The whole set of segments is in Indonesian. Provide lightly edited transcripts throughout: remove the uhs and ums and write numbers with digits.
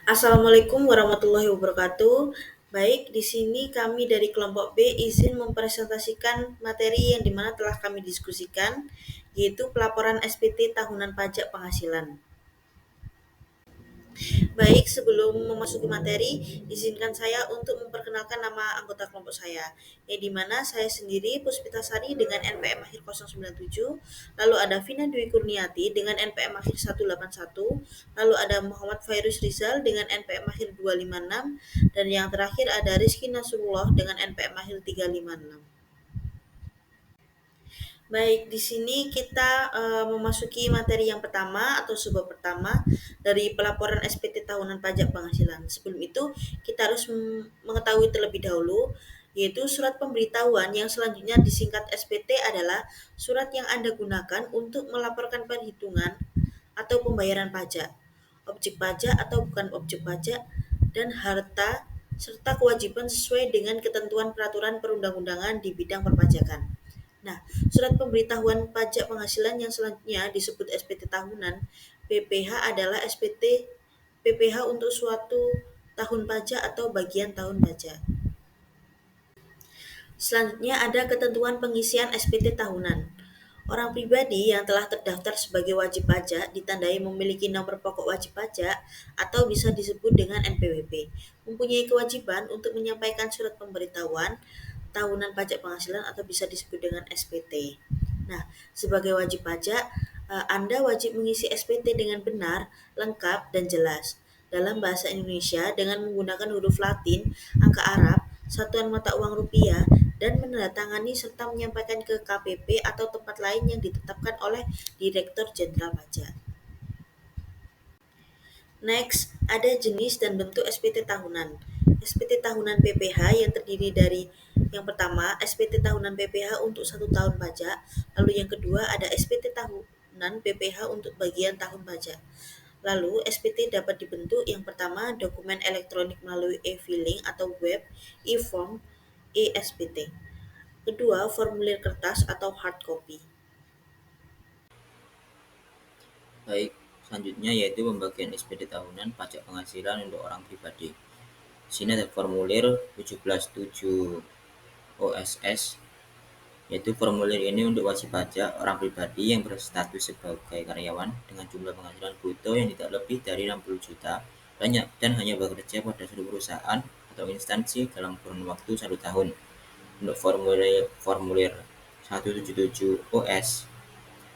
Assalamualaikum warahmatullahi wabarakatuh. Baik, di sini kami dari kelompok B izin mempresentasikan materi yang dimana telah kami diskusikan, yaitu pelaporan SPT tahunan pajak penghasilan. Baik, sebelum memasuki materi, izinkan saya untuk memperkenalkan nama anggota kelompok saya, yang dimana saya sendiri Puspitasari dengan NPM akhir 097, lalu ada Vina Dwi Kurniati dengan NPM akhir 181, lalu ada Muhammad Fairuz Rizal dengan NPM akhir 256, dan yang terakhir ada Rizky Nasrullah dengan NPM akhir 356. Baik, di sini kita memasuki materi yang pertama atau subbab pertama dari pelaporan SPT tahunan pajak penghasilan. Sebelum itu, kita harus mengetahui terlebih dahulu yaitu surat pemberitahuan yang selanjutnya disingkat SPT adalah surat yang Anda gunakan untuk melaporkan perhitungan atau pembayaran pajak, objek pajak atau bukan objek pajak, dan harta serta kewajiban sesuai dengan ketentuan peraturan perundang-undangan di bidang perpajakan. Nah, surat pemberitahuan pajak penghasilan yang selanjutnya disebut SPT tahunan PPH adalah SPT PPH untuk suatu tahun pajak atau bagian tahun pajak. Selanjutnya ada ketentuan pengisian SPT tahunan. Orang pribadi yang telah terdaftar sebagai wajib pajak ditandai memiliki nomor pokok wajib pajak atau bisa disebut dengan NPWP, mempunyai kewajiban untuk menyampaikan surat pemberitahuan tahunan pajak penghasilan atau bisa disebut dengan SPT. Nah, sebagai wajib pajak, Anda wajib mengisi SPT dengan benar, lengkap, dan jelas dalam bahasa Indonesia dengan menggunakan huruf Latin, angka Arab, satuan mata uang rupiah, dan menandatangani serta menyampaikan ke KPP atau tempat lain yang ditetapkan oleh Direktur Jenderal Pajak. Next, ada jenis dan bentuk SPT tahunan. SPT tahunan PPH yang terdiri dari yang pertama, SPT tahunan PPH untuk 1 tahun pajak. Lalu yang kedua ada SPT tahunan PPH untuk bagian tahun pajak. Lalu SPT dapat dibentuk yang pertama dokumen elektronik melalui e-filing atau web, e-form, e-SPT. Kedua, formulir kertas atau hard copy. Baik, selanjutnya yaitu pembagian SPT tahunan pajak penghasilan untuk orang pribadi. Di sini ada formulir 17.7 OSS, yaitu formulir ini untuk wajib pajak orang pribadi yang berstatus sebagai karyawan dengan jumlah penghasilan bruto yang tidak lebih dari 60 juta dan hanya bekerja pada suatu perusahaan atau instansi dalam kurun waktu 1 tahun. Untuk formulir 177 OS,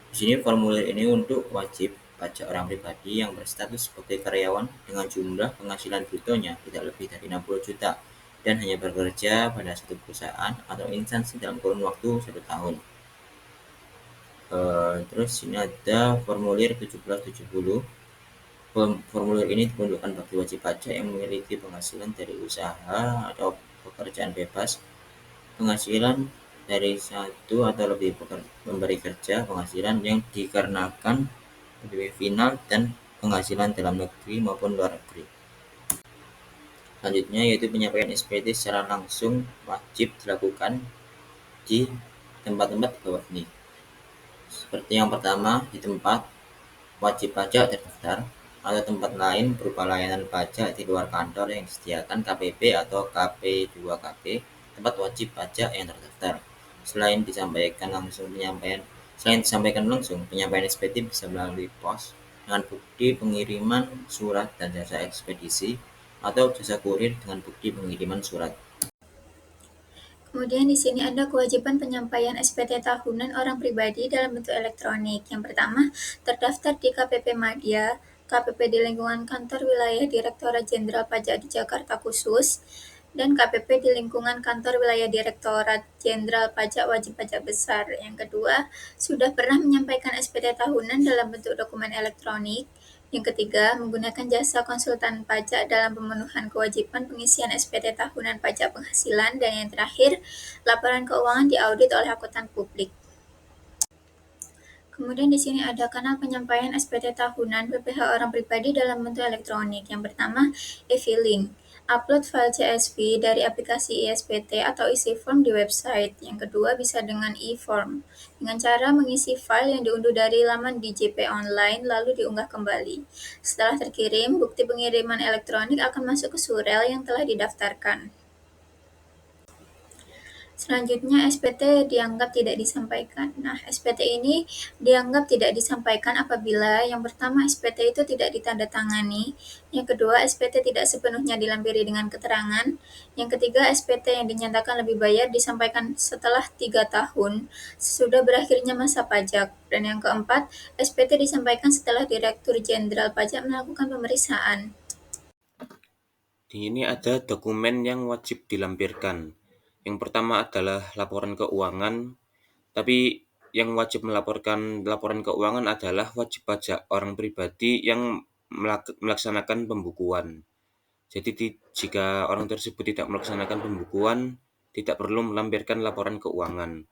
di sini formulir ini untuk wajib pajak orang pribadi yang berstatus sebagai karyawan dengan jumlah penghasilan brutonya tidak lebih dari 60 juta dan hanya bekerja pada satu perusahaan atau instansi dalam kurun waktu 1 tahun. Terus ini ada formulir 1770. Formulir ini diperuntukkan bagi wajib pajak yang memiliki penghasilan dari usaha atau pekerjaan bebas, penghasilan dari satu atau lebih pemberi kerja, penghasilan yang dikarenakan PDW final, dan penghasilan dalam negeri maupun luar negeri. Selanjutnya yaitu penyampaian SPT secara langsung wajib dilakukan di tempat-tempat di bawah ini. Seperti yang pertama, di tempat wajib pajak terdaftar atau tempat lain berupa layanan pajak di luar kantor yang disediakan KPP atau KP2KP, tempat wajib pajak yang terdaftar. Selain disampaikan langsung, penyampaian SPT bisa melalui pos dengan bukti pengiriman surat dan jasa ekspedisi atau jasa kurir dengan bukti pengiriman surat. Kemudian di sini ada kewajiban penyampaian SPT tahunan orang pribadi dalam bentuk elektronik. Yang pertama, terdaftar di KPP Madya, KPP di lingkungan kantor wilayah Direktorat Jenderal Pajak di Jakarta khusus, dan KPP di lingkungan kantor wilayah Direktorat Jenderal Pajak Wajib Pajak Besar. Yang kedua, sudah pernah menyampaikan SPT tahunan dalam bentuk dokumen elektronik. Yang ketiga, menggunakan jasa konsultan pajak dalam pemenuhan kewajiban pengisian SPT tahunan pajak penghasilan. Dan yang terakhir, laporan keuangan diaudit oleh akuntan publik. Kemudian di sini ada kanal penyampaian SPT tahunan PPH orang pribadi dalam bentuk elektronik. Yang pertama, e-filing. Upload file CSV dari aplikasi ISPT atau isi form di website. Yang kedua bisa dengan e-form, dengan cara mengisi file yang diunduh dari laman DJP online lalu diunggah kembali. Setelah terkirim, bukti pengiriman elektronik akan masuk ke surel yang telah didaftarkan. Selanjutnya, SPT dianggap tidak disampaikan. Nah, SPT ini dianggap tidak disampaikan apabila yang pertama SPT itu tidak ditandatangani, yang kedua SPT tidak sepenuhnya dilampiri dengan keterangan, yang ketiga SPT yang dinyatakan lebih bayar disampaikan setelah 3 tahun sesudah berakhirnya masa pajak, dan yang keempat SPT disampaikan setelah Direktur Jenderal Pajak melakukan pemeriksaan. Di ini ada dokumen yang wajib dilampirkan. Yang pertama adalah laporan keuangan, tapi yang wajib melaporkan laporan keuangan adalah wajib pajak orang pribadi yang melaksanakan pembukuan. Jadi jika orang tersebut tidak melaksanakan pembukuan, tidak perlu melampirkan laporan keuangan.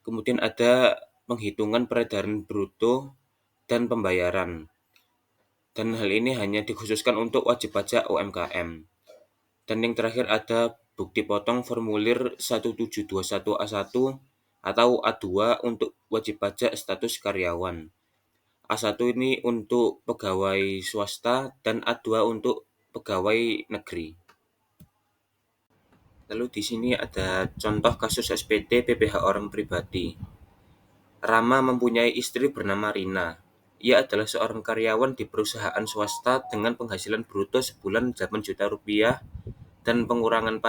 Kemudian ada penghitungan peredaran bruto dan pembayaran. Dan hal ini hanya dikhususkan untuk wajib pajak UMKM. Dan yang terakhir ada bukti potong formulir 1721A1 atau A2 untuk wajib pajak status karyawan. A1 ini untuk pegawai swasta dan A2 untuk pegawai negeri. Lalu di sini ada contoh kasus SPT PPh orang pribadi. Rama mempunyai istri bernama Rina. Ia adalah seorang karyawan di perusahaan swasta dengan penghasilan bruto sebulan 8 juta rupiah dan pengurangan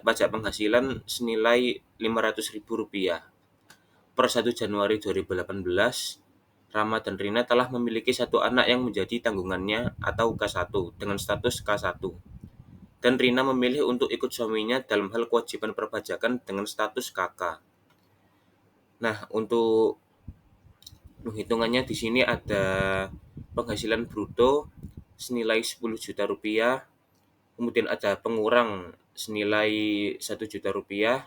pajak penghasilan senilai Rp500.000. Per 1 Januari 2018, Rama dan Rina telah memiliki satu anak yang menjadi tanggungannya atau K1 dengan status K1. Dan Rina memilih untuk ikut suaminya dalam hal kewajiban perpajakan dengan status KK. Nah, untuk hitungannya di sini ada penghasilan bruto senilai 10 juta rupiah, kemudian ada pengurang senilai 1 juta rupiah,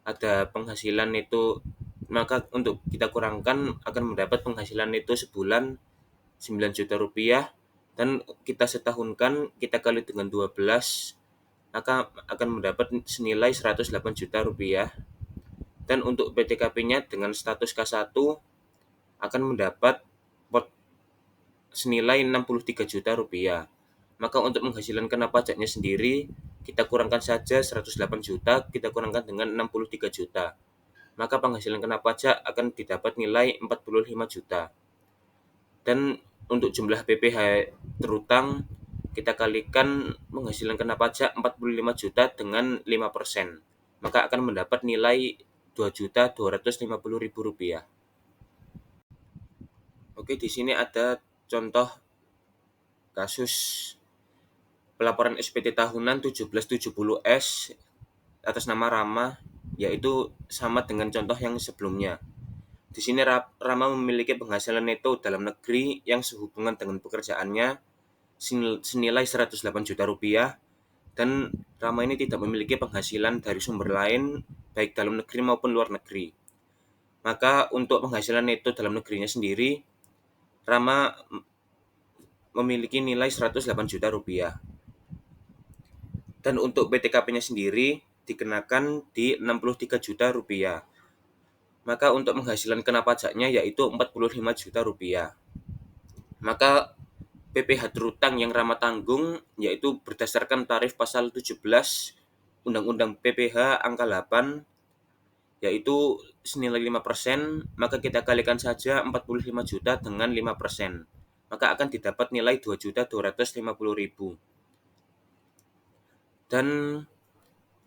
ada penghasilan itu, maka untuk kita kurangkan akan mendapat penghasilan itu sebulan 9 juta rupiah, dan kita setahunkan, kita kali dengan 12, maka akan mendapat senilai 108 juta rupiah. Dan untuk PTKP-nya dengan status K1 akan mendapat pot senilai 63 juta rupiah. Maka untuk penghasilan kena pajaknya sendiri, kita kurangkan saja 108 juta, kita kurangkan dengan 63 juta. Maka penghasilan kena pajak akan didapat nilai 45 juta. Dan untuk jumlah PPh terutang, kita kalikan penghasilan kena pajak 45 juta dengan 5%. Maka akan mendapat nilai Rp2.250.000. Oke, di sini ada contoh kasus pelaporan SPT tahunan 1770S atas nama Rama, yaitu sama dengan contoh yang sebelumnya. Di sini Rama memiliki penghasilan neto dalam negeri yang sehubungan dengan pekerjaannya senilai 108 juta rupiah, dan Rama ini tidak memiliki penghasilan dari sumber lain baik dalam negeri maupun luar negeri. Maka untuk penghasilan neto dalam negerinya sendiri, Rama memiliki nilai 108 juta rupiah. Dan untuk PTKP-nya sendiri dikenakan di 63 juta rupiah. Maka untuk penghasilan kena pajaknya yaitu 45 juta rupiah. Maka PPh terutang yang Rama tanggung yaitu berdasarkan tarif pasal 17 Undang-Undang PPh angka 8 yaitu senilai 5%, maka kita kalikan saja 45 juta dengan 5%. Maka akan didapat nilai 2.250.000. Dan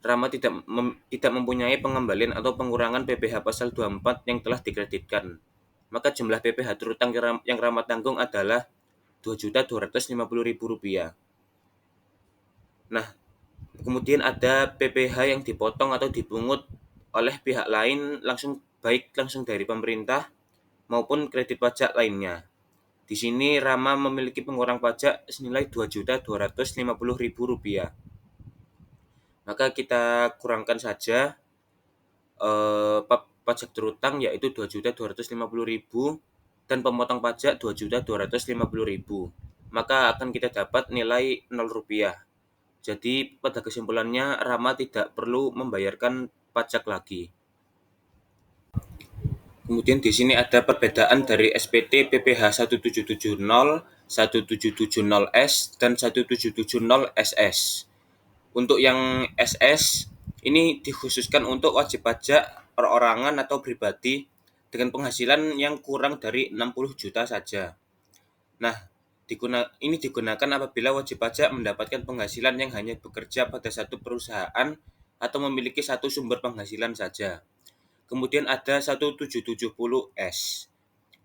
Rama tidak mempunyai pengembalian atau pengurangan PPh pasal 24 yang telah dikreditkan. Maka jumlah PPh terutang yang Rama tanggung adalah Rp2.250.000. Nah, kemudian ada PPh yang dipotong atau dipungut oleh pihak lain baik langsung dari pemerintah maupun kredit pajak lainnya. Di sini Rama memiliki pengurang pajak senilai Rp2.250.000. Maka kita kurangkan saja pajak terutang yaitu Rp2.250.000 dan pemotong pajak Rp2.250.000. Maka akan kita dapat nilai Rp0. Jadi pada kesimpulannya Rama tidak perlu membayarkan pajak lagi. Kemudian di sini ada perbedaan dari SPT PPh 1770, 1770S dan 1770 SS. Untuk yang SS ini dikhususkan untuk wajib pajak perorangan atau pribadi dengan penghasilan yang kurang dari 60 juta saja. Nah, ini digunakan apabila wajib pajak mendapatkan penghasilan yang hanya bekerja pada satu perusahaan atau memiliki satu sumber penghasilan saja. Kemudian ada 1770S.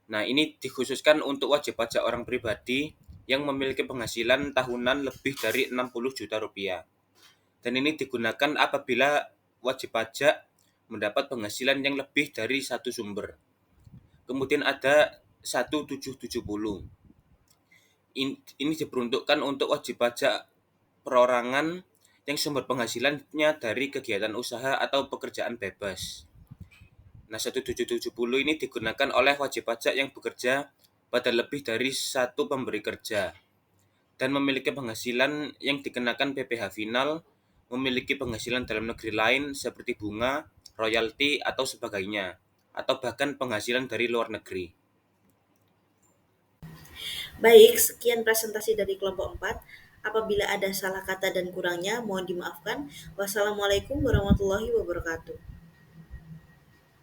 Nah, ini dikhususkan untuk wajib pajak orang pribadi yang memiliki penghasilan tahunan lebih dari 60 juta rupiah. Dan ini digunakan apabila wajib pajak mendapat penghasilan yang lebih dari satu sumber. Kemudian ada 1770. Ini diperuntukkan untuk wajib pajak perorangan yang sumber penghasilannya dari kegiatan usaha atau pekerjaan bebas. Nah, 1770 ini digunakan oleh wajib pajak yang bekerja pada lebih dari satu pemberi kerja dan memiliki penghasilan yang dikenakan PPh final, memiliki penghasilan dalam negeri lain seperti bunga, royalti, atau sebagainya, atau bahkan penghasilan dari luar negeri. Baik, sekian presentasi dari kelompok 4. Apabila ada salah kata dan kurangnya, mohon dimaafkan. Wassalamualaikum warahmatullahi wabarakatuh.